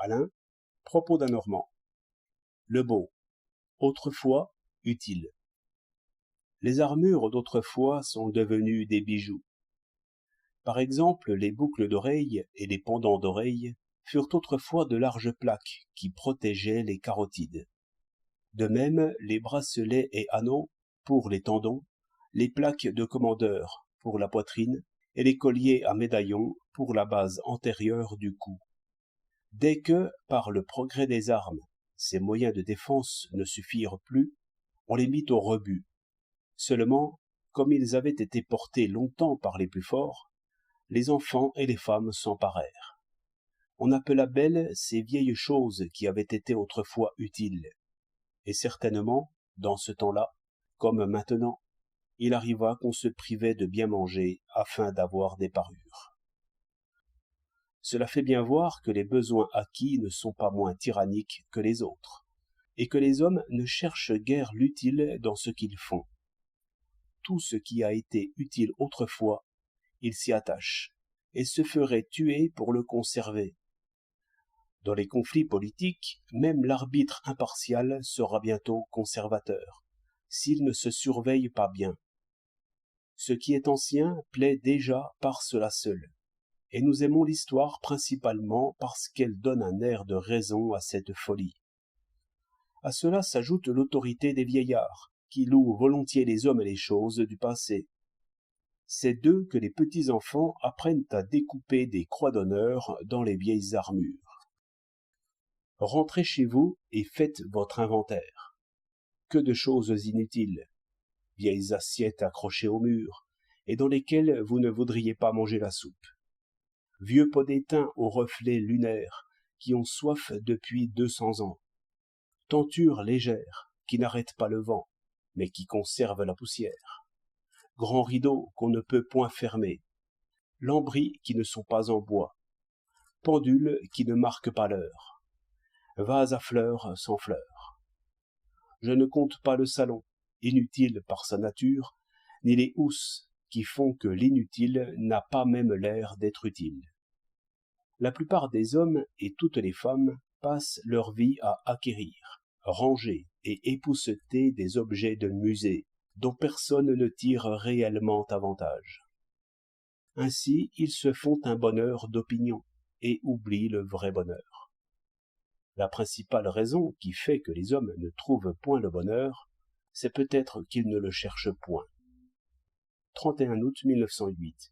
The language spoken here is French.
Alain, propos d'un Normand. Le beau, autrefois utile. Les armures d'autrefois sont devenues des bijoux. Par exemple, les boucles d'oreilles et les pendants d'oreilles furent autrefois de larges plaques qui protégeaient les carotides. De même, les bracelets et anneaux pour les tendons, les plaques de commandeur pour la poitrine et les colliers à médaillons pour la base antérieure du cou. Dès que, par le progrès des armes, ces moyens de défense ne suffirent plus, on les mit au rebut. Seulement, comme ils avaient été portés longtemps par les plus forts, les enfants et les femmes s'emparèrent. On appela belles ces vieilles choses qui avaient été autrefois utiles. Et certainement, dans ce temps-là, comme maintenant, il arriva qu'on se privait de bien manger afin d'avoir des parures. Cela fait bien voir que les besoins acquis ne sont pas moins tyranniques que les autres, et que les hommes ne cherchent guère l'utile dans ce qu'ils font. Tout ce qui a été utile autrefois, ils s'y attachent, et se feraient tuer pour le conserver. Dans les conflits politiques, même l'arbitre impartial sera bientôt conservateur, s'il ne se surveille pas bien. Ce qui est ancien plaît déjà par cela seul, et nous aimons l'histoire principalement parce qu'elle donne un air de raison à cette folie. À cela s'ajoute l'autorité des vieillards, qui louent volontiers les hommes et les choses du passé. C'est d'eux que les petits-enfants apprennent à découper des croix d'honneur dans les vieilles armures. Rentrez chez vous et faites votre inventaire. Que de choses inutiles, vieilles assiettes accrochées au mur, et dans lesquelles vous ne voudriez pas manger la soupe. Vieux pots d'étain aux reflets lunaires, qui ont soif depuis 200 ans. Tentures légères, qui n'arrêtent pas le vent, mais qui conservent la poussière. Grands rideaux qu'on ne peut point fermer. Lambris qui ne sont pas en bois. Pendules qui ne marquent pas l'heure. Vases à fleurs sans fleurs. Je ne compte pas le salon, inutile par sa nature, ni les housses qui font que l'inutile n'a pas même l'air d'être utile. La plupart des hommes et toutes les femmes passent leur vie à acquérir, ranger et épousseter des objets de musée dont personne ne tire réellement avantage. Ainsi, ils se font un bonheur d'opinion et oublient le vrai bonheur. La principale raison qui fait que les hommes ne trouvent point le bonheur, c'est peut-être qu'ils ne le cherchent point. 31 août 1908.